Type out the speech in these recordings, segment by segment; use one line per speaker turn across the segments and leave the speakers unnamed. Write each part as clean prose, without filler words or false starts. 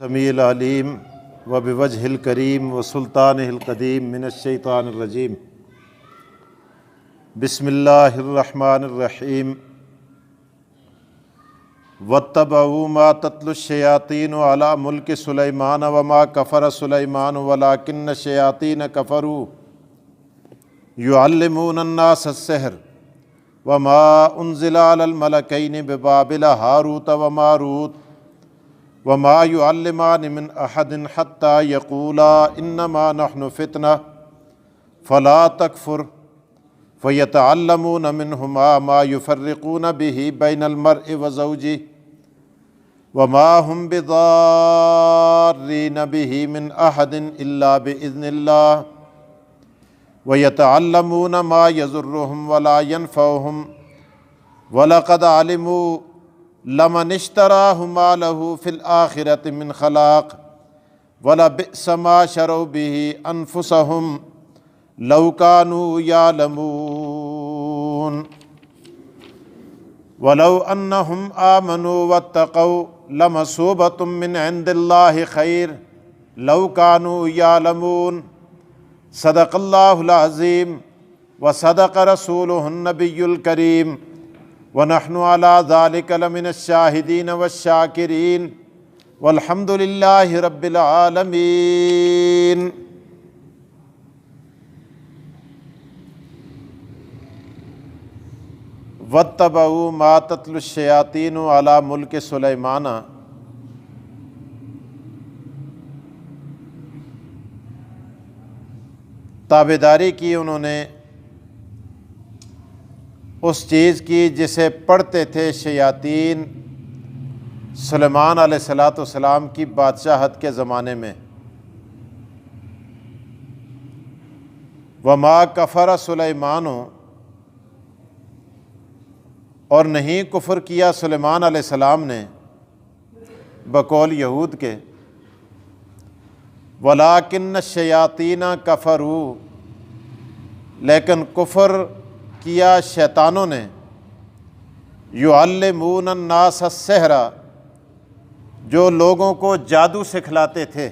سمیع العلیم و بوجہ الکریم و سلطانہ القدیم من الشیطان الرجیم بسم اللہ الرحمن الرحیم واتبعوا ما تتلو الشیاطین علی ملک سلیمان وما کفر سلیمان ولکن الشیاطین کفروا یعلمون الناس السحر وما انزل علی الملکین ببابل ہاروت وماروت وما يعلمان من احد حتى يقولا انما نحن فتنة فلا تكفر فيتعلمون منهما ما يفرقون به بين المرء وزوجه وما هم بضارين به من احد الا باذن الله ويتعلمون ما يضرهم ولا ينفعهم ولقد علموا لمن اشتراه ما له في الآخرة من خلاق ولبئس ما شروا به أنفسهم لو كانوا يعلمون ولو أنهم آمنوا واتقوا لمثوبة من عند الله خير لو كانوا يعلمون صدق الله العظيم وصدق رسوله النبي الكريم وَنَحْنُ عَلَى ذَلِكَ لَمِنَ الشَّاهِدِينَ وَالشَّاكِرِينَ وَالْحَمْدُ لِلَّهِ رَبِّ الْعَالَمِينَ۔ وَاتَّبَعُوا مَا تَتْلُو الشَّيَاطِينُ عَلَى مُلْكِ سُلَيْمَانَ، تابعداری کی انہوں نے اس چیز کی جسے پڑھتے تھے شیاطین سلیمان علیہ السلام کی بادشاہت کے زمانے میں۔ وما کفر سلیمان، اور نہیں کفر کیا سلیمان علیہ السلام نے بقول یہود کے، ولیکن الشیاطین کفروا، لیکن کفر کیا شیطانوں نے، یعلمون الناس السحر، جو لوگوں کو جادو سکھلاتے تھے،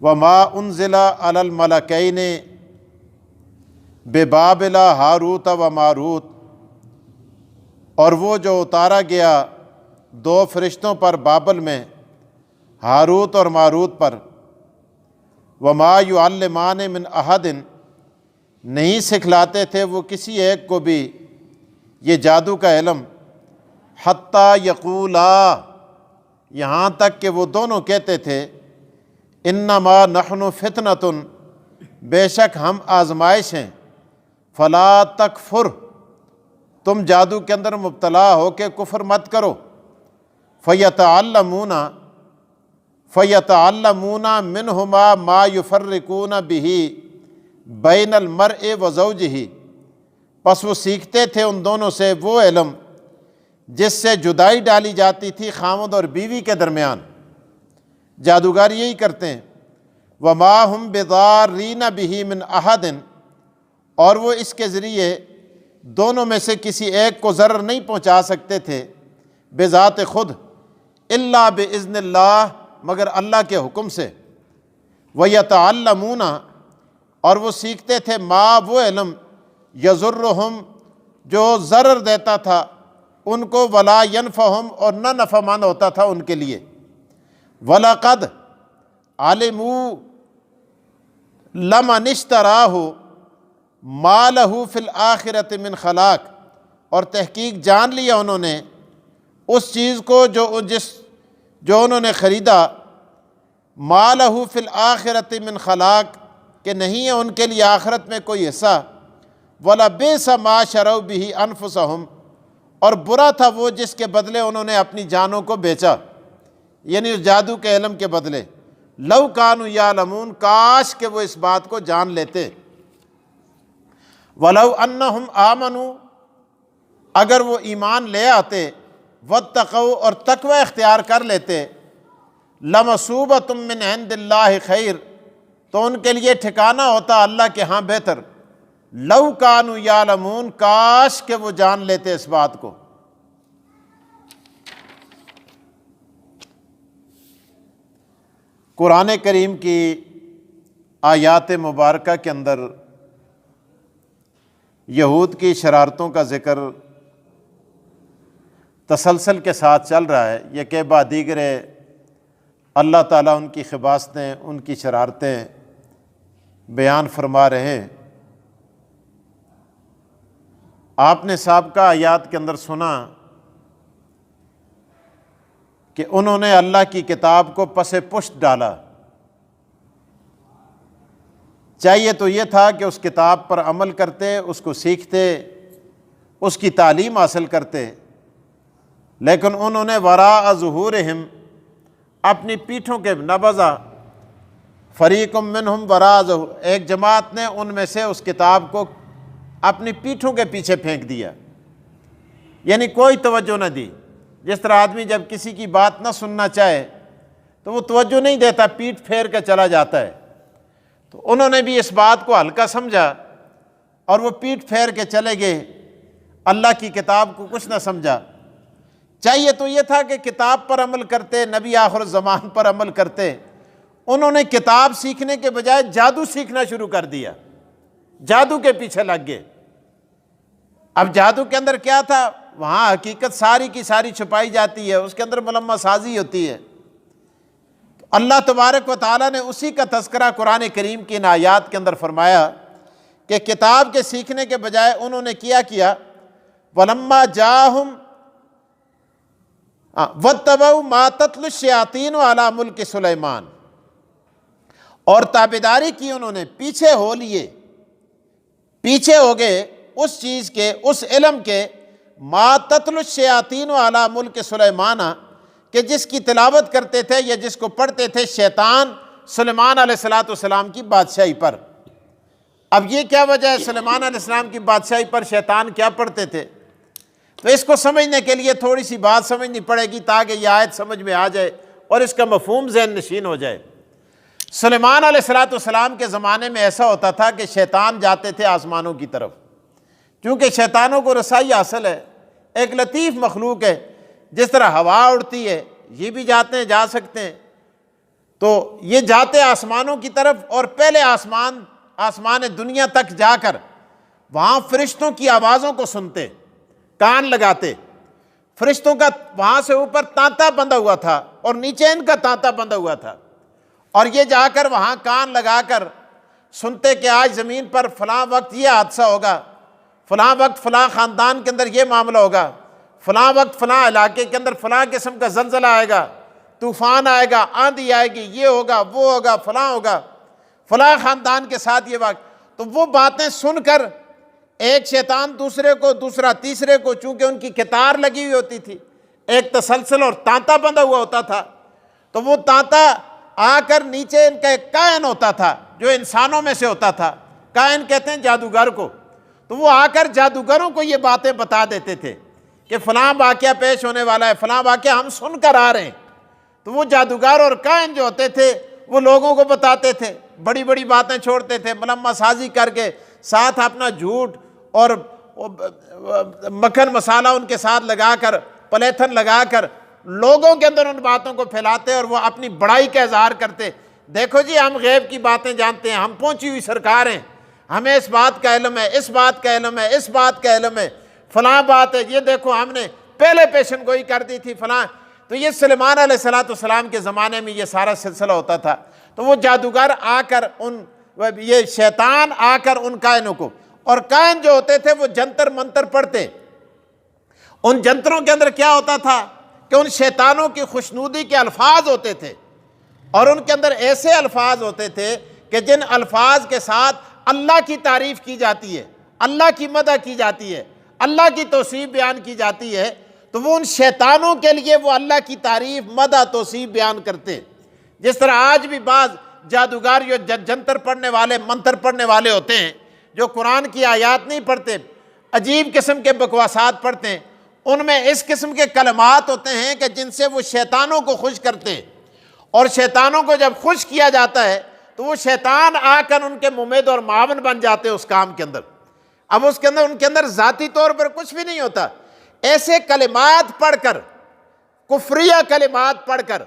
وما انزل علی الملکین ببابل ہاروت وماروت، اور وہ جو اتارا گیا دو فرشتوں پر بابل میں، ہاروت اور ماروت پر، وما یعلمان من احد، نہیں سکھلاتے تھے وہ کسی ایک کو بھی یہ جادو کا علم، حتیٰ یقولا، یہاں تک کہ وہ دونوں کہتے تھے، انما نحن فتنۃ، بے شک ہم آزمائش ہیں، فلا تکفر، تم جادو کے اندر مبتلا ہو کے کفر مت کرو، فیتعلمون منہما ما یفرقون بہ بین المرء و زوجہ، پس وہ سیکھتے تھے ان دونوں سے وہ علم جس سے جدائی ڈالی جاتی تھی خاوند اور بیوی کے درمیان۔ جادوگر یہی کرتے ہیں۔ وما ہم بضارین بہ من احد، اور وہ اس کے ذریعے دونوں میں سے کسی ایک کو ضرر نہیں پہنچا سکتے تھے بذات خود، الا باذن اللہ، مگر اللہ کے حکم سے۔ ویتعلمون، اور وہ سیکھتے تھے ما، وہ علم، یضرہم، جو ضرر دیتا تھا ان کو، ولا ینفعہم، اور نہ نفع مند ہوتا تھا ان کے لیے۔ وَلَقَدْ عَلِمُوا لَمَنِ اشْتَرَاهُ مَا لَهُ فِي الْآخِرَةِ مِنْ خَلَاقٍ، اور تحقیق جان لیا انہوں نے اس چیز کو جو انہوں نے خریدا، مَا لَهُ فِي الْآخِرَةِ مِنْ خَلَاقٍ، کہ نہیں ہے ان کے لیے آخرت میں کوئی حصہ، وَلَبِئْسَ مَا شَرَوْا بِهِ أَنفُسَهُمْ، اور برا تھا وہ جس کے بدلے انہوں نے اپنی جانوں کو بیچا، یعنی اس جادو کے علم کے بدلے۔ لَوْ كَانُوا يَعْلَمُونَ، کاش کہ وہ اس بات کو جان لیتے۔ وَلَوْ أَنَّهُمْ آمَنُوا، اگر وہ ایمان لے آتے، وَاتَّقَوْا، اور تقوی اختیار کر لیتے، لَمَثُوبَةٌ مِّنْ عِندِ اللَّهِ خَيْرٌ، تو ان کے لیے ٹھکانہ ہوتا اللہ کے ہاں بہتر۔ لَوْ كَانُوا يَعْلَمُونَ، کاش کہ وہ جان لیتے اس بات کو۔ قرآن کریم کی آیات مبارکہ کے اندر یہود کی شرارتوں کا ذکر تسلسل کے ساتھ چل رہا ہے۔ یہ کہ بعد دیگر اللہ تعالیٰ ان کی خباثتیں، ان کی شرارتیں بیان فرما رہے ہیں۔ آپ نے سابقہ آیات کے اندر سنا کہ انہوں نے اللہ کی کتاب کو پس پشت ڈالا۔ چاہیے تو یہ تھا کہ اس کتاب پر عمل کرتے، اس کو سیکھتے، اس کی تعلیم حاصل کرتے، لیکن انہوں نے وراء ظہورہم، اپنی پیٹھوں کے نبذا، فریق منہم وراء ظہور، ایک جماعت نے ان میں سے اس کتاب کو اپنی پیٹھوں کے پیچھے پھینک دیا، یعنی کوئی توجہ نہ دی۔ جس طرح آدمی جب کسی کی بات نہ سننا چاہے تو وہ توجہ نہیں دیتا، پیٹھ پھیر کے چلا جاتا ہے۔ تو انہوں نے بھی اس بات کو ہلکا سمجھا اور وہ پیٹھ پھیر کے چلے گئے، اللہ کی کتاب کو کچھ نہ سمجھا۔ چاہیے تو یہ تھا کہ کتاب پر عمل کرتے، نبی آخر الزمان پر عمل کرتے۔ انہوں نے کتاب سیکھنے کے بجائے جادو سیکھنا شروع کر دیا، جادو کے پیچھے لگ گئے۔ اب جادو کے اندر کیا تھا؟ وہاں حقیقت ساری کی ساری چھپائی جاتی ہے، اس کے اندر ملمہ سازی ہوتی ہے۔ تو اللہ تبارک و تعالیٰ نے اسی کا تذکرہ قرآن کریم کی ان آیات کے اندر فرمایا کہ کتاب کے سیکھنے کے بجائے انہوں نے کیا وَلَمَّا جَاءَهُمْ وَاتَّبَعُوا مَا تَتْلُو الشَّيَاطِينُ عَلَى مُلْكِ سُلَيْمَانَ، اور تابعداری کی انہوں نے، پیچھے ہو لیے، پیچھے ہو گئے اس چیز کے، اس علم کے، ما تتلو الشیاطین علی ملک سلیمان، کہ جس کی تلاوت کرتے تھے یا جس کو پڑھتے تھے شیطان سلیمان علیہ السلام کی بادشاہی پر۔ اب یہ کیا وجہ ہے؟ سلیمان علیہ السلام کی بادشاہی پر شیطان کیا پڑھتے تھے؟ تو اس کو سمجھنے کے لیے تھوڑی سی بات سمجھنی پڑے گی تاکہ یہ آیت سمجھ میں آ جائے اور اس کا مفہوم ذہن نشین ہو جائے۔ سلیمان علیہ السلام کے زمانے میں ایسا ہوتا تھا کہ شیطان جاتے تھے آسمانوں کی طرف، کیونکہ شیطانوں کو رسائی حاصل ہے، ایک لطیف مخلوق ہے، جس طرح ہوا اڑتی ہے یہ بھی جاتے ہیں، جا سکتے ہیں۔ تو یہ جاتے آسمانوں کی طرف، اور پہلے آسمان دنیا تک جا کر وہاں فرشتوں کی آوازوں کو سنتے، کان لگاتے۔ فرشتوں کا وہاں سے اوپر تانتا بندھا ہوا تھا اور نیچے ان کا تانتا بندھا ہوا تھا، اور یہ جا کر وہاں کان لگا کر سنتے کہ آج زمین پر فلاں وقت یہ حادثہ ہوگا، فلاں وقت فلاں خاندان کے اندر یہ معاملہ ہوگا، فلاں وقت فلاں علاقے کے اندر فلاں قسم کا زلزلہ آئے گا، طوفان آئے گا، آندھی آئے گی، یہ ہوگا، وہ ہوگا، فلاں ہوگا، فلاں خاندان کے ساتھ یہ وقت۔ تو وہ باتیں سن کر ایک شیطان دوسرے کو، دوسرا تیسرے کو، چونکہ ان کی قطار لگی ہوئی ہوتی تھی، ایک تسلسل اور تانتا بندھا ہوا ہوتا تھا، تو وہ تانتا آ کر نیچے ان کا ایک کائن ہوتا تھا جو انسانوں میں سے ہوتا تھا، کائن کہتے ہیں جادوگر کو، تو وہ آ کر جادوگروں کو یہ باتیں بتا دیتے تھے کہ فلاں واقعہ پیش ہونے والا ہے، فلاں واقعہ ہم سن کر آ رہے ہیں۔ تو وہ جادوگر اور کائن جو ہوتے تھے وہ لوگوں کو بتاتے تھے، بڑی بڑی باتیں چھوڑتے تھے، ملمہ سازی کر کے، ساتھ اپنا جھوٹ اور مکھن مسالہ ان کے ساتھ لگا کر، پلیتھن لگا کر لوگوں کے اندر ان باتوں کو پھیلاتے، اور وہ اپنی بڑائی کا اظہار کرتے، دیکھو جی ہم غیب کی باتیں جانتے ہیں، ہم پہنچی ہوئی سرکار ہیں، ہمیں اس بات کا علم ہے، اس بات کا علم ہے، اس بات کا علم ہے، فلاں بات ہے، یہ دیکھو ہم نے پہلے پیشن گوئی کر دی تھی فلاں۔ تو یہ سلیمان علیہ السلام کے زمانے میں یہ سارا سلسلہ ہوتا تھا۔ تو وہ جادوگر آ کر یہ شیطان آ کر ان کائنوں کو، اور کائن جو ہوتے تھے وہ جنتر منتر پڑھتے۔ ان جنتروں کے اندر کیا ہوتا تھا کہ ان شیطانوں کی خوشنودی کے الفاظ ہوتے تھے، اور ان کے اندر ایسے الفاظ ہوتے تھے کہ جن الفاظ کے ساتھ اللہ کی تعریف کی جاتی ہے، اللہ کی مدح کی جاتی ہے، اللہ کی توصیف بیان کی جاتی ہے۔ تو وہ ان شیطانوں کے لیے وہ اللہ کی تعریف، مدح، توصیف بیان کرتے۔ جس طرح آج بھی بعض جادوگر جو جنتر پڑھنے والے، منتر پڑھنے والے ہوتے ہیں، جو قرآن کی آیات نہیں پڑھتے، عجیب قسم کے بکواسات پڑھتے ہیں، ان میں اس قسم کے کلمات ہوتے ہیں کہ جن سے وہ شیطانوں کو خوش کرتے ہیں، اور شیطانوں کو جب خوش کیا جاتا ہے تو وہ شیطان آ کر ان کے ممید اور معاون بن جاتے ہیں اس کام کے اندر۔ اب اس کے اندر ان کے اندر ذاتی طور پر کچھ بھی نہیں ہوتا، ایسے کلمات پڑھ کر، کفریہ کلمات پڑھ کر،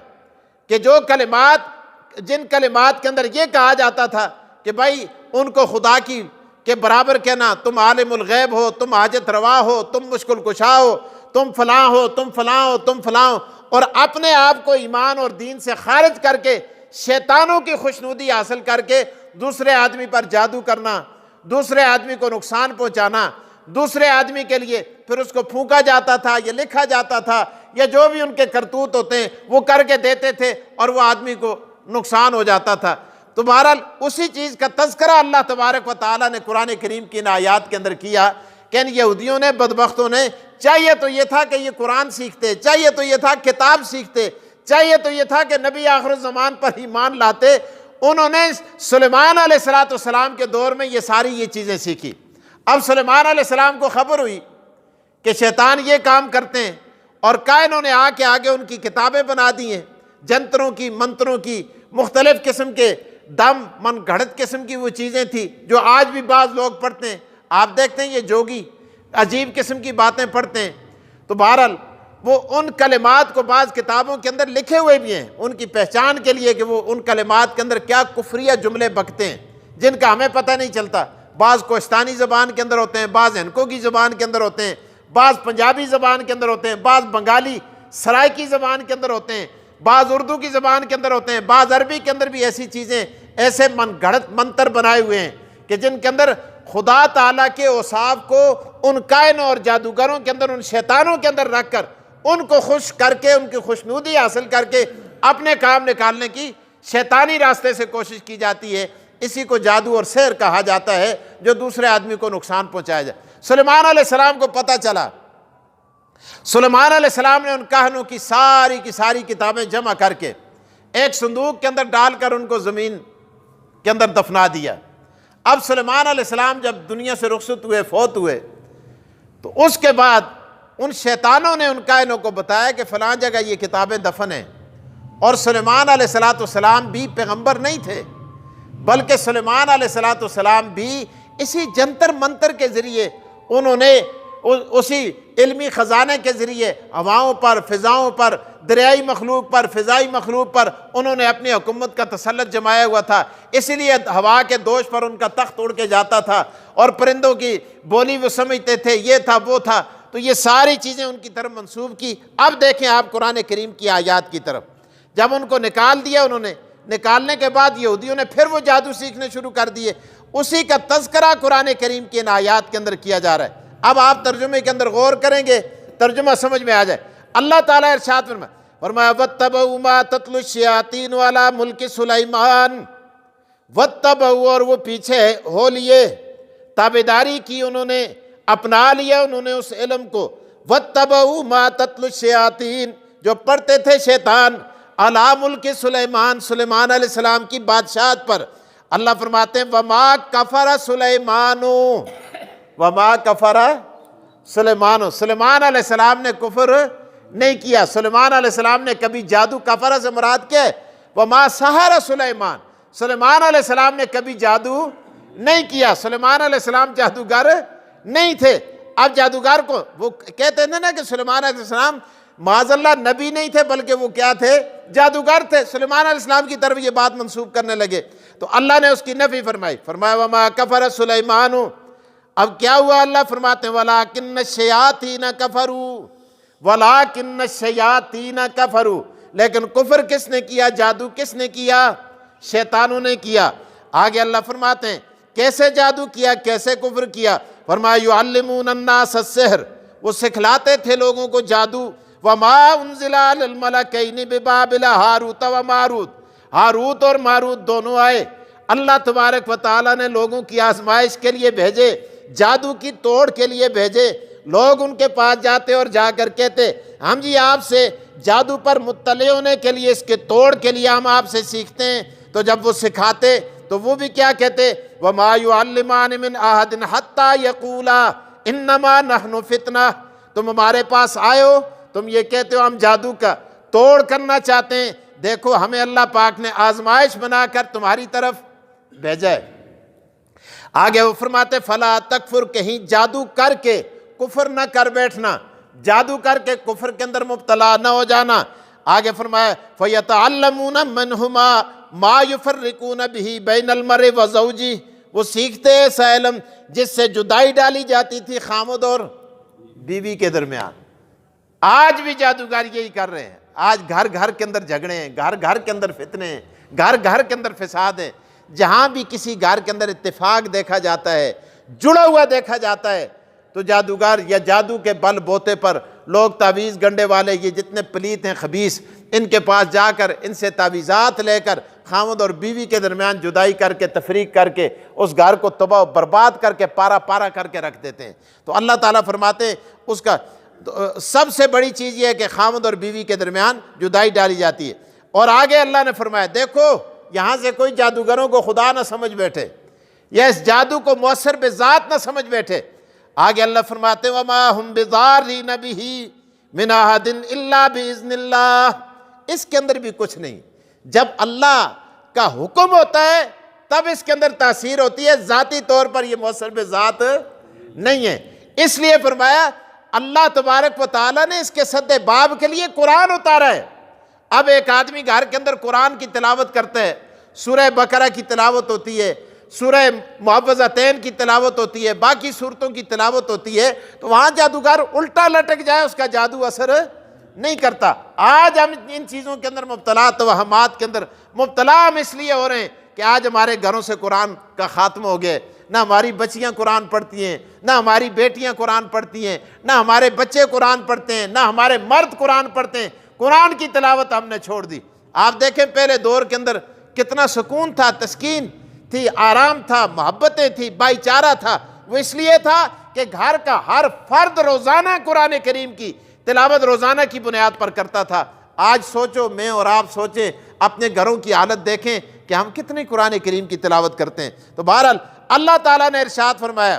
کہ جو کلمات جن کلمات کے اندر یہ کہا جاتا تھا کہ بھائی ان کو خدا کی کے برابر کہنا، تم عالم الغیب ہو، تم حاجت روا ہو، تم مشکل کشا ہو، تم فلاں ہو، تم فلاں ہو، تم فلاں ہو، اور اپنے آپ کو ایمان اور دین سے خارج کر کے شیطانوں کی خوشنودی حاصل کر کے دوسرے آدمی پر جادو کرنا، دوسرے آدمی کو نقصان پہنچانا، دوسرے آدمی کے لیے پھر اس کو پھونکا جاتا تھا، یا لکھا جاتا تھا، یا جو بھی ان کے کرتوت ہوتے ہیں وہ کر کے دیتے تھے اور وہ آدمی کو نقصان ہو جاتا تھا۔ تو بہرحال اسی چیز کا تذکرہ اللہ تبارک و تعالیٰ نے قرآن کریم کی ان آیات کے اندر کیا کہ ان یہودیوں نے، بدبختوں نے، چاہیے تو یہ تھا کہ یہ قرآن سیکھتے، چاہیے تو یہ تھا کتاب سیکھتے، چاہیے تو یہ تھا کہ نبی آخر الزمان پر ایمان لاتے، انہوں نے سلیمان علیہ السلام کے دور میں یہ ساری یہ چیزیں سیکھی۔ اب سلیمان علیہ السلام کو خبر ہوئی کہ شیطان یہ کام کرتے ہیں، اور کائنوں نے آ کے آگے ان کی کتابیں بنا دی ہیں، جنتروں کی، منتروں کی، مختلف قسم کے دم من گھڑت قسم کی وہ چیزیں تھیں جو آج بھی بعض لوگ پڑھتے ہیں۔ آپ دیکھتے ہیں یہ جوگی عجیب قسم کی باتیں پڑھتے ہیں۔ تو بہرحال وہ ان کلمات کو بعض کتابوں کے اندر لکھے ہوئے بھی ہیں ان کی پہچان کے لیے کہ وہ ان کلمات کے اندر کیا کفریہ جملے بکتے ہیں جن کا ہمیں پتہ نہیں چلتا۔ بعض کوہستانی زبان کے اندر ہوتے ہیں، بعض ہنکو کی زبان کے اندر ہوتے ہیں، بعض پنجابی زبان کے اندر ہوتے ہیں، بعض بنگالی سرائکی زبان کے اندر ہوتے ہیں، بعض اردو کی زبان کے اندر ہوتے ہیں، بعض عربی کے اندر بھی ایسی چیزیں، ایسے من گھڑت منتر بنائے ہوئے ہیں کہ جن کے اندر خدا تعالیٰ کے اوصاف کو ان کائنوں اور جادوگروں کے اندر، ان شیطانوں کے اندر رکھ کر ان کو خوش کر کے، ان کی خوشنودی حاصل کر کے اپنے کام نکالنے کی شیطانی راستے سے کوشش کی جاتی ہے۔ اسی کو جادو اور سحر کہا جاتا ہے، جو دوسرے آدمی کو نقصان پہنچایا جائے۔ سلیمان علیہ السلام کو پتہ چلا، سلیمان علیہ السلام نے ان کاہنوں کی ساری کتابیں جمع کر کے ایک صندوق کے اندر ڈال کر ان کو زمین کے اندر دفنا دیا۔ اب سلیمان علیہ السلام جب دنیا سے رخصت ہوئے، فوت ہوئے، تو اس کے بعد ان شیطانوں نے ان کائنوں کو بتایا کہ فلاں جگہ یہ کتابیں دفن ہیں، اور سلیمان علیہ السلام بھی پیغمبر نہیں تھے، بلکہ سلیمان علیہ السلام بھی اسی جنتر منتر کے ذریعے انہوں نے اسی علمی خزانے کے ذریعے ہواؤں پر، فضاؤں پر، دریائی مخلوق پر، فضائی مخلوق پر انہوں نے اپنی حکومت کا تسلط جمایا ہوا تھا۔ اسی لیے ہوا کے دوش پر ان کا تخت اڑ کے جاتا تھا، اور پرندوں کی بولی وہ سمجھتے تھے، یہ تھا وہ تھا۔ تو یہ ساری چیزیں ان کی طرف منسوب کی۔ اب دیکھیں آپ قرآن کریم کی آیات کی طرف، جب ان کو نکال دیا انہوں نے، نکالنے کے بعد یہودیوں نے پھر وہ جادو سیکھنے شروع کر دیے۔ اسی کا تذکرہ قرآن کریم کی ان آیات کے اندر کیا جا رہا ہے۔ اب آپ ترجمے کے اندر غور کریں گے، ترجمہ سمجھ میں آ جائے۔ اللہ تعالیٰ ارشاد فرمایا وَاتَّبَعُوا مَا تَتْلُو الشَّيَاطِينُ عَلَىٰ مُلْكِ سُلَيْمَانَ، وَاتَّبَعُوا اور وہ پیچھے ہو لیے، تابعداری کی انہوں نے، اپنا لیا انہوں نے اس علم کو۔ وَاتَّبَعُوا مَا تَتْلُو الشَّيَاطِينُ جو پڑھتے تھے شیطان، عَلَىٰ مُلْكِ سُلَيْمَانَ سلیمان علیہ السلام کی بادشاہت پر۔ اللہ فرماتے ہیں وَمَا كَفَرَ سُلَيْمَانُ، وَمَا كَفَرَ سلیمان، سلیمان علیہ السلام نے کفر نہیں کیا۔ سلیمان علیہ السلام نے کبھی جادو، کفر سے مراد کیا ہے؟ وَمَا سَحَرَ سُلَيْمَانُ، سلیمان علیہ السلام نے کبھی جادو نہیں کیا۔ سلیمان علیہ السلام جادوگر نہیں تھے۔ اب جادوگر کو وہ کہتے تھے نا کہ سلیمان علیہ السلام معاذ اللہ نبی نہیں تھے، بلکہ وہ کیا تھے؟ جادوگر تھے۔ سلیمان علیہ السلام کی طرف یہ بات منسوب کرنے لگے تو اللہ نے اس کی نفی فرمائی، فرمایا وَمَا كَفَرَ سُلَيْمَانُ۔ اب کیا ہوا؟ اللہ فرماتے ہیں وَلَٰكِنَّ الشَّيَاطِينَ كَفَرُوا، وَلَٰكِنَّ الشَّيَاطِينَ كَفَرُوا، لیکن کفر کس نے کیا؟ جادو کس نے کیا؟ شیطانوں نے کیا۔ آگے اللہ فرماتے ہیں کیسے جادو کیا، کیسے کفر کیا؟ فرمایا يُعَلِّمُونَ النَّاسَ السِّحْرَ، وہ سکھلاتے تھے لوگوں کو جادو۔ وَمَا أُنزِلَ عَلَى الْمَلَكَيْنِ بِبَابِلَ ہاروت و ماروت، ہاروت اور ماروت دونوں آئے، اللہ تبارک و تعالیٰ نے لوگوں کی آزمائش کے لیے بھیجے، جادو کی توڑ کے لیے بھیجے۔ لوگ ان کے پاس جاتے اور جا کر کہتے ہم جی آپ سے جادو پر مطلع ہونے کے لیے، اس کے توڑ کے لیے ہم آپ سے سیکھتے ہیں۔ تو جب وہ سکھاتے تو وہ بھی کیا کہتے؟ وَمَا يُعَلِّمَانِ مِنْ أَحَدٍ حَتَّى يَقُولَا إِنَّمَا نَحْنُ فِتْنَةٌ، تم ہمارے پاس آئے ہو، تم یہ کہتے ہو ہم جادو کا توڑ کرنا چاہتے ہیں، دیکھو ہمیں اللہ پاک نے آزمائش بنا کر تمہاری طرف بھیجا ہے۔ آگے وہ فرماتے فَلَا تَكْفُرْ، کہیں جادو کر کے کفر نہ کر بیٹھنا، جادو کر کے کفر کے اندر مبتلا نہ ہو جانا۔ آگے فرمایا فَيَتَعَلَّمُونَ مِنْهُمَا ما یفرقون بہ بین المرء و زوجہ، وہ سیکھتے ایسا علم جس سے جدائی ڈالی جاتی تھی خامد اور بیوی کے درمیان۔ آج بھی جادوگر یہی کر رہے ہیں۔ آج گھر گھر کے اندر جھگڑے ہیں، گھر گھر کے اندر فتنے ہیں، گھر گھر کے اندر فساد ہے۔ جہاں بھی کسی گھر کے اندر اتفاق دیکھا جاتا ہے، جڑا ہوا دیکھا جاتا ہے، تو جادوگر یا جادو کے بل بوتے پر لوگ تعویذ گنڈے والے، یہ جتنے پلیت ہیں خبیث، ان کے پاس جا کر ان سے تعویذات لے کر خاوند اور بیوی کے درمیان جدائی کر کے، تفریق کر کے، اس گھر کو تباہ و برباد کر کے، پارا پارا کر کے رکھ دیتے ہیں۔ تو اللہ تعالیٰ فرماتے ہیں اس کا سب سے بڑی چیز یہ ہے کہ خاوند اور بیوی کے درمیان جدائی ڈالی جاتی ہے۔ اور آگے اللہ نے فرمایا دیکھو یہاں سے کوئی جادوگروں کو خدا نہ سمجھ بیٹھے، یا اس جادو کو مؤثر بذات نہ سمجھ بیٹھے۔ آگے اللہ فرماتے ہیں وَمَا هُمْ بِضَارِّينَ بِهِ مِنْ أَحَدٍ إِلَّا بِإِذْنِ اللَّهِ، اس کے اندر بھی کچھ نہیں۔ جب اللہ کا حکم ہوتا ہے تب اس کے اندر تاثیر ہوتی ہے، ذاتی طور پر یہ مؤثر بذات نہیں ہے۔ اس لیے فرمایا اللہ تبارک و تعالیٰ نے اس کے سد باب کے لیے قرآن اتارا ہے۔ اب ایک آدمی گھر کے اندر قرآن کی تلاوت کرتا ہے، سورہ بقرہ کی تلاوت ہوتی ہے، سورہ معوذتین کی تلاوت ہوتی ہے، باقی صورتوں کی تلاوت ہوتی ہے، تو وہاں جادوگر الٹا لٹک جائے اس کا جادو اثر نہیں کرتا۔ آج ہم ان چیزوں کے اندر مبتلا، توہمات کے اندر مبتلا ہم اس لیے ہو رہے ہیں کہ آج ہمارے گھروں سے قرآن کا خاتمہ ہو گیا، نہ ہماری بچیاں قرآن پڑھتی ہیں، نہ ہماری بیٹیاں قرآن پڑھتی ہیں، نہ ہمارے بچے قرآن پڑھتے ہیں، نہ ہمارے مرد قرآن پڑھتے ہیں۔ قرآن کی تلاوت ہم نے چھوڑ دی۔ آپ دیکھیں پہلے دور کے اندر کتنا سکون تھا، تسکین تھی، آرام تھا، محبتیں تھی، بھائی چارہ تھا۔ وہ اس لیے تھا کہ گھر کا ہر فرد روزانہ قرآن کریم کی تلاوت روزانہ کی بنیاد پر کرتا تھا۔ آج سوچو، میں اور آپ سوچیں، اپنے گھروں کی حالت دیکھیں کہ ہم کتنے قرآن کریم کی تلاوت کرتے ہیں۔ تو بہرحال اللہ تعالیٰ نے ارشاد فرمایا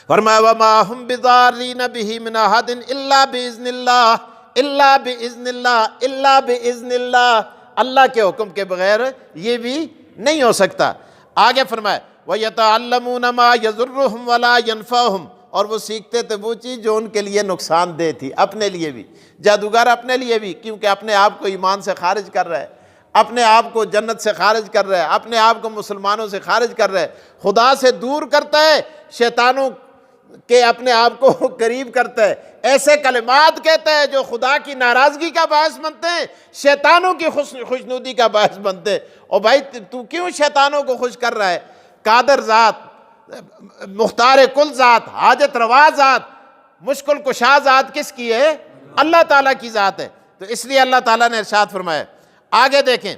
وَمَا هُمْ بِضَارِّينَ بِهِ مِنْ أَحَدٍ إِلَّا بِإِذْنِ اللَّهِ إِلَّا بِإِذْنِ اللَّهِ إِلَّا بِإِذْنِ اللَّهِ، اللہ کے حکم کے بغیر یہ بھی نہیں ہو سکتا۔ آگے فرمایا وَيَتَعَلَّمُونَ مَا يَضُرُّهُمْ وَلَا يَنْفَعُهُمْ، اور وہ سیکھتے تھے وہ چیز جو ان کے لیے نقصان دہ تھی، اپنے لیے بھی، جادوگر اپنے لیے بھی، کیونکہ اپنے آپ کو ایمان سے خارج کر رہا ہے، اپنے آپ کو جنت سے خارج کر رہا ہے، اپنے آپ کو مسلمانوں سے خارج کر رہا ہے، خدا سے دور کرتا ہے، شیطانوں کے اپنے آپ کو قریب کرتا ہے، ایسے کلمات کہتا ہے جو خدا کی ناراضگی کا باعث بنتے ہیں، شیطانوں کی خوشنودی کا باعث بنتے ہیں۔ اور بھائی تو کیوں شیطانوں کو خوش کر رہا ہے؟ قادر ذات، مختار کل ذات، حاجت روا ذات، مشکل کشا ذات کس کی ہے؟ اللہ تعالیٰ کی ذات ہے۔ تو اس لیے اللہ تعالیٰ نے ارشاد فرمایا۔ آگے دیکھیں،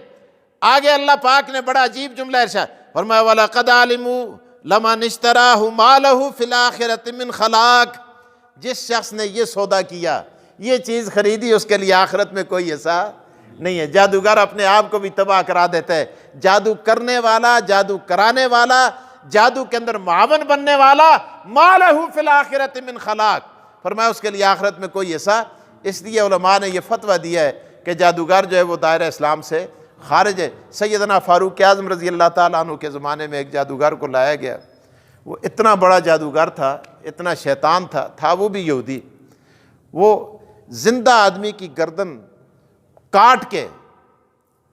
آگے اللہ پاک نے بڑا عجیب جملہ ارشاد فرمایا وَلَقَدْ عَلِمُوا لَمَنِ اشْتَرَاهُ مَا لَهُ فِي الْآخِرَةِ مِنْ خَلَاقٍ، جس شخص نے یہ سودا کیا، یہ چیز خریدی، اس کے لیے آخرت میں کوئی ایسا نہیں ہے۔ جادوگر اپنے آپ کو بھی تباہ کرا دیتا ہے۔ جادو کرنے والا، جادو کرانے والا، جادو کے اندر معاون بننے والا، مَا لَهُ فِي الْآخِرَةِ مِنْ خَلَاقٍ، فرمایا اس کے لیے آخرت میں کوئی ایسا۔ اس لیے علماء نے یہ فتویٰ دیا ہے کہ جادوگر جو ہے وہ دائرہ اسلام سے خارج ہے۔ سیدنا فاروق اعظم رضی اللہ تعالیٰ عنہ کے زمانے میں ایک جادوگر کو لایا گیا، وہ اتنا بڑا جادوگر تھا، اتنا شیطان تھا وہ بھی یہودی۔ وہ زندہ آدمی کی گردن کاٹ کے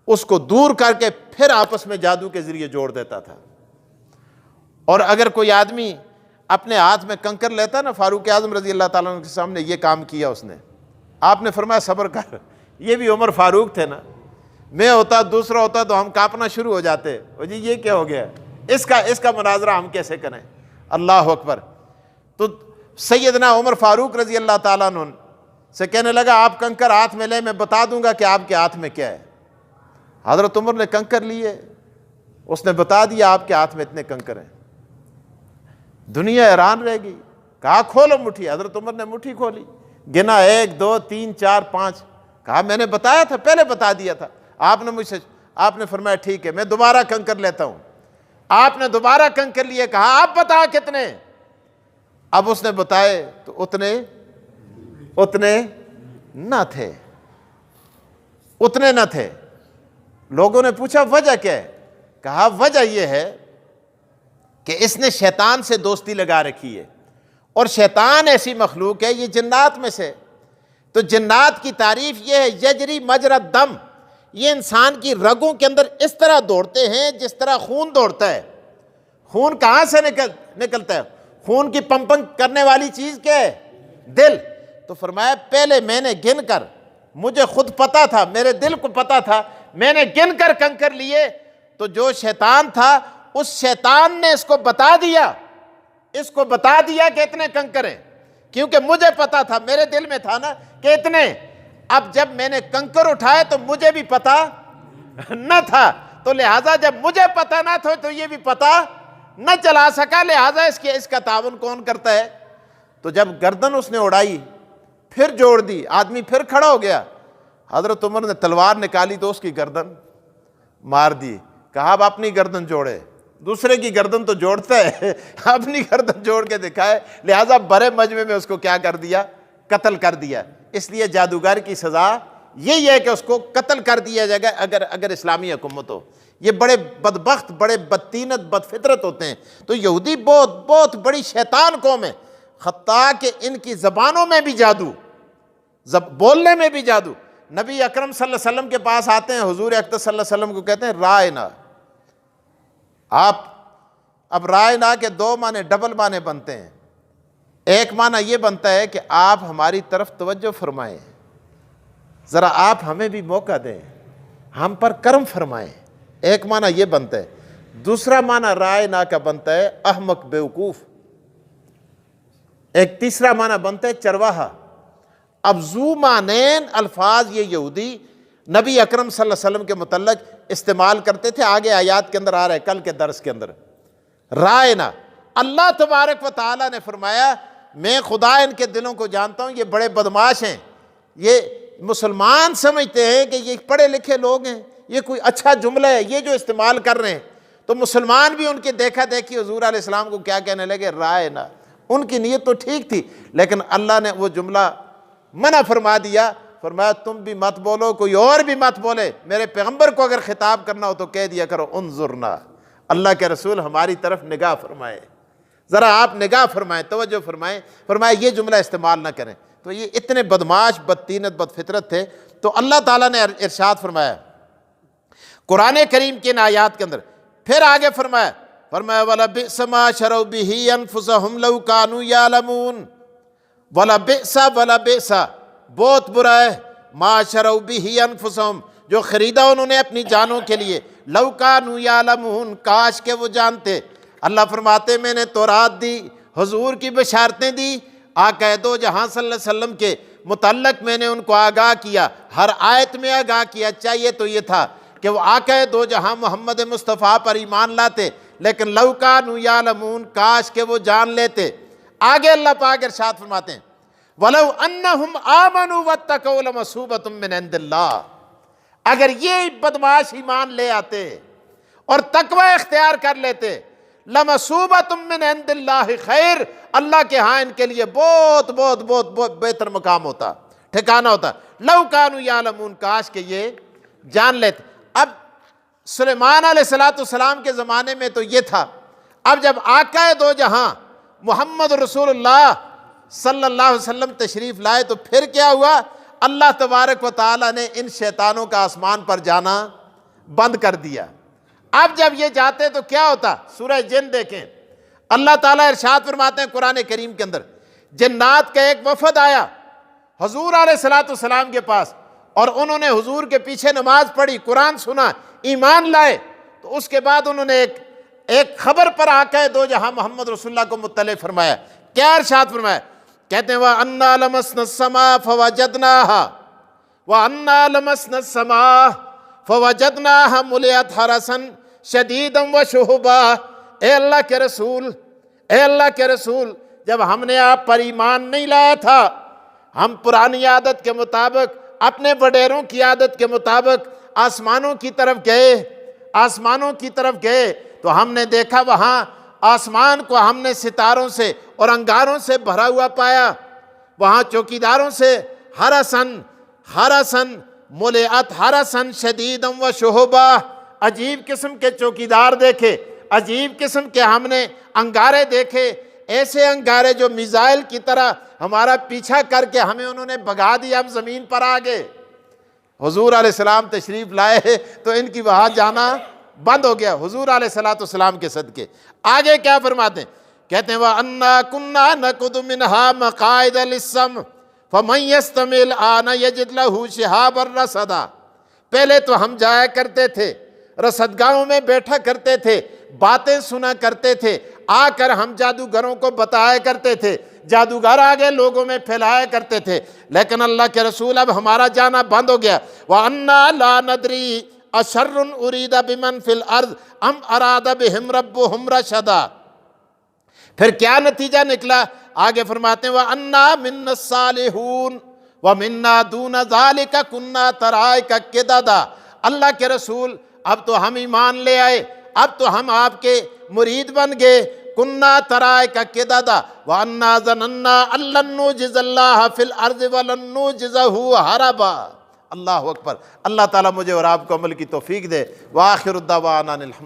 اس کو دور کر کے پھر آپس میں جادو کے ذریعے جوڑ دیتا تھا۔ اور اگر کوئی آدمی اپنے ہاتھ میں کنکر لیتا نا، فاروق اعظم رضی اللہ تعالیٰ عنہ کے سامنے یہ کام کیا اس نے، آپ نے فرمایا صبر کر، یہ بھی عمر فاروق تھے نا، میں ہوتا دوسرا ہوتا تو ہم کانپنا شروع ہو جاتے، وہ جی یہ کیا ہو گیا، اس کا مناظرہ ہم کیسے کریں؟ اللہ اکبر۔ تو سیدنا عمر فاروق رضی اللہ تعالیٰ عنہ سے کہنے لگا آپ کنکر ہاتھ میں لیں، میں بتا دوں گا کہ آپ کے ہاتھ میں کیا ہے۔ حضرت عمر نے کنکر لیے، اس نے بتا دیا آپ کے ہاتھ میں اتنے کنکر ہیں۔ دنیا حیران رہ گئی، کہا کھولو مٹھی، حضرت عمر نے مٹھی کھولی، گنا 1 2 3 4 5، کہا میں نے بتایا تھا، پہلے بتا دیا تھا، آپ نے فرمایا ٹھیک ہے میں دوبارہ کنکر لیتا ہوں۔ آپ نے دوبارہ کنکر لیے، کہا آپ بتا کتنے؟ اب اس نے بتائے تو اتنے نہ تھے۔ لوگوں نے پوچھا وجہ کیا ہے؟ کہا وجہ یہ ہے کہ اس نے شیطان سے دوستی لگا رکھی ہے، اور شیطان ایسی مخلوق ہے، یہ جنات میں سے، تو جنات کی تعریف یہ ہے یجری مجرى الدم، یہ انسان کی رگوں کے اندر اس طرح دوڑتے ہیں جس طرح خون دوڑتا ہے۔ خون کہاں سے نکلتا ہے؟ خون کی پمپنگ کرنے والی چیز کیا ہے؟ دل۔ تو فرمایا پہلے میں نے گن کر، مجھے خود پتا تھا، میرے دل کو پتا تھا، میں نے گن کر کنکر لیے، تو جو شیطان تھا اس شیطان نے اس کو بتا دیا کہ اتنے کنکر ہیں، کیونکہ مجھے پتا تھا، میرے دل میں تھا نا کہ اتنے۔ اب جب میں نے کنکر اٹھائے تو مجھے بھی پتا نہ تھا، تو لہٰذا جب مجھے پتا نہ تھا تو یہ بھی پتا نہ چلا سکا، لہٰذا اس کا تعاون کون کرتا ہے؟ تو جب گردن اس نے اڑائی، پھر جوڑ دی، آدمی پھر کھڑا ہو گیا، حضرت عمر نے تلوار نکالی تو اس کی گردن مار دی۔ کہا اب اپنی گردن جوڑے، دوسرے کی گردن تو جوڑتا ہے، اپنی گردن جوڑ کے دکھائے، لہٰذا بڑے مجمع میں اس کو کیا کر دیا؟ قتل کر دیا۔ اس لیے جادوگر کی سزا یہی ہے کہ اس کو قتل کر دیا جائے گا اگر اسلامی حکومت ہو۔ یہ بڑے بدبخت، بڑے بدتینت، بدفطرت ہوتے ہیں۔ تو یہودی بہت بہت بڑی شیطان قوم ہے، حتیٰ کہ ان کی زبانوں میں بھی جادو، بولنے میں بھی جادو۔ نبی اکرم صلی اللہ علیہ وسلم کے پاس آتے ہیں، حضور اقدس صلی اللہ علیہ وسلم کو کہتے ہیں رائنا۔ اب رائنا کے دو معنی، ڈبل معنی بنتے ہیں۔ ایک معنی یہ بنتا ہے کہ آپ ہماری طرف توجہ فرمائیں، ذرا آپ ہمیں بھی موقع دیں، ہم پر کرم فرمائیں، ایک معنی یہ بنتا ہے۔ دوسرا معنی رائنا کا بنتا ہے احمق، بیوقوف۔ ایک تیسرا معنی بنتا ہے چرواہا۔ اب ذو معنین الفاظ یہ یہودی نبی اکرم صلی اللہ علیہ وسلم کے متعلق استعمال کرتے تھے، آگے آیات کے اندر آ رہا ہے، کل کے درس کے اندر۔ رائنا، اللہ تبارک و تعالیٰ نے فرمایا میں خدا ان کے دلوں کو جانتا ہوں، یہ بڑے بدماش ہیں، یہ مسلمان سمجھتے ہیں کہ یہ پڑھے لکھے لوگ ہیں، یہ کوئی اچھا جملہ ہے یہ جو استعمال کر رہے ہیں۔ تو مسلمان بھی ان کے دیکھا دیکھی حضور علیہ السلام کو کیا کہنے لگے؟ رائنا۔ ان کی نیت تو ٹھیک تھی، لیکن اللہ نے وہ جملہ منع فرما دیا، فرمایا تم بھی مت بولو، کوئی اور بھی مت بولے، میرے پیغمبر کو اگر خطاب کرنا ہو تو کہہ دیا کرو انظرنا، اللہ کے رسول ہماری طرف نگاہ فرمائے، ذرا آپ نگاہ فرمائیں، توجہ فرمائیں، فرمایا یہ جملہ استعمال نہ کریں۔ تو یہ اتنے بدماش، بدتینت، بدفطرت تھے۔ تو اللہ تعالیٰ نے ارشاد فرمایا قرآن کریم کی ان آیات کے اندر، پھر آگے فرمایا وَلَبِئْسَ مَا شَرَوْا بِهِ أَنفُسَهُمْ لَوْ كَانُوا يَعْلَمُونَ۔ وَلَبِئْسَ بہت برا ہے، مَا شَرَوْا بِهِ أَنفُسَهُمْ جو خریدا انہوں نے اپنی جانوں کے لیے، لَوْ كَانُوا يَعْلَمُونَ کاش کہ وہ جانتے۔ اللہ فرماتے میں نے تورات دی، حضور کی بشارتیں دی، آقا دو جہاں صلی اللہ علیہ وسلم کے متعلق میں نے ان کو آگاہ کیا، ہر آیت میں آگاہ کیا۔ چاہیے تو یہ تھا کہ وہ آقا دو جہاں محمد مصطفیٰ پر ایمان لاتے، لیکن لَوْ كَانُوا يَعْلَمُونَ کاش کہ وہ جان لیتے۔ آگے اللہ پاک ارشاد فرماتے ہیں وَلَوْ أَنَّهُمْ آمَنُوا وَاتَّقَوْا لَمَثُوبَةٌ مِّنْ عِندِ اللَّهِ اگر یہ بدماش ایمان لے آتے اور تقوی اختیار کر لیتے، لَمَثُوبَةٌ مِّنْ عِندِ اللَّهِ خیر، اللہ کے ہاں ان کے لیے بہت بہت بہت بہت بہتر مقام ہوتا، ٹھکانہ ہوتا۔ لَوْ كَانُوا يَعْلَمُونَ کاش کہ یہ جان لیتے۔ اب سلیمان علیہ السلام کے زمانے میں تو یہ تھا، اب جب آقا دو جہاں محمد رسول اللہ صلی اللہ علیہ وسلم تشریف لائے تو پھر کیا ہوا؟ اللہ تبارک و تعالیٰ نے ان شیطانوں کا آسمان پر جانا بند کر دیا۔ اب جب یہ جاتے تو کیا ہوتا؟ سورہ جن دیکھیں، اللہ تعالیٰ ارشاد فرماتے ہیں قرآن کریم کے اندر، جنات کا ایک وفد آیا حضور علیہ السلام کے پاس، اور انہوں نے حضور کے پیچھے نماز پڑھی، قرآن سنا، ایمان لائے۔ تو اس کے بعد انہوں نے ایک خبر پر آقا دو جہاں محمد رسول اللہ کو مطلع فرمایا۔ کیا ارشاد فرمایا؟ کہتے ہیں وَأَنَّا لَمَسْنَا السَّمَاءَ فَوَجَدْنَاهَا وَأَنَّا لَمَسْنَا السَّمَاءَ فَوَجَدْنَاهَا مُلِئَتْ حَرَسًا شَدِيدًا وَشُهُبًا۔ اے اللہ کے رسول، اے اللہ کے رسول، جب ہم نے آپ پر ایمان نہیں لایا تھا، ہم پرانی عادت کے مطابق، اپنے وڈیروں کی عادت کے مطابق آسمانوں کی طرف گئے، آسمانوں کی طرف گئے تو ہم نے دیکھا وہاں آسمان کو ہم نے ستاروں سے اور انگاروں سے بھرا ہوا پایا، وہاں چوکیداروں سے حرسن ملئت حرسن شدیداً و شہبا، عجیب قسم کے چوکیدار دیکھے، عجیب قسم کے ہم نے انگارے دیکھے، ایسے انگارے جو میزائل کی طرح ہمارا پیچھا کر کے ہمیں انہوں نے بھگا دیا، ہم زمین پر آ گئے۔ حضور علیہ السلام تشریف لائے تو ان کی وہاں جانا بند ہو گیا حضور علیہ السلام کے صدقے۔ آگے کیا فرماتے ہیں؟ کہتے ہیں وَأَنَّا كُنَّا نَقُعُدُ مِنْهَا مَقَاعِدَ لِلسَّمْعِ فَمَن يَسْتَمِعِ الْآنَ يَجِدْ لَهُ شِهَابًا رَّصَدًا۔ پہلے تو ہم جایا کرتے تھے، رصدگاہوں میں بیٹھا کرتے تھے، باتیں سنا کرتے تھے، آ کر ہم جادوگروں کو بتایا کرتے تھے، جادوگر آگے لوگوں میں پھیلایا کرتے تھے، لیکن اللہ کے رسول اب ہمارا جانا بند ہو گیا۔ وَأَنَّا لَا نَدْرِي أَشَرٌ أُرِيدَ بِمَنْ فِي الْأَرْضِ أَمْ أَرَادَ بِهِمْ رَبُّهُمْ رَشَدًا۔ پھر کیا نتیجہ نکلا؟ آگے فرماتے ہیں وَأَنَّا مِنَّا الصَّالِحُونَ وَمِنَّا دُونَ ذَلِكَ كُنَّا طَرَائِقَ قِدَدًا۔ اللہ کے رسول اب تو ہم ایمان لے آئے، اب تو ہم آپ کے مرید بن گئے۔ كُنَّا طَرَائِقَ قِدَدًا وَأَنَّا ظَنَنَّا أَن لَّن نُّعْجِزَ اللَّهَ فِي الْأَرْضِ وَلَن نُّعْجِزَهُ هَرَبًا۔ اللہ اکبر۔ اللہ تعالیٰ مجھے اور آپ کو عمل کی توفیق دے۔ وآخر الدعوانا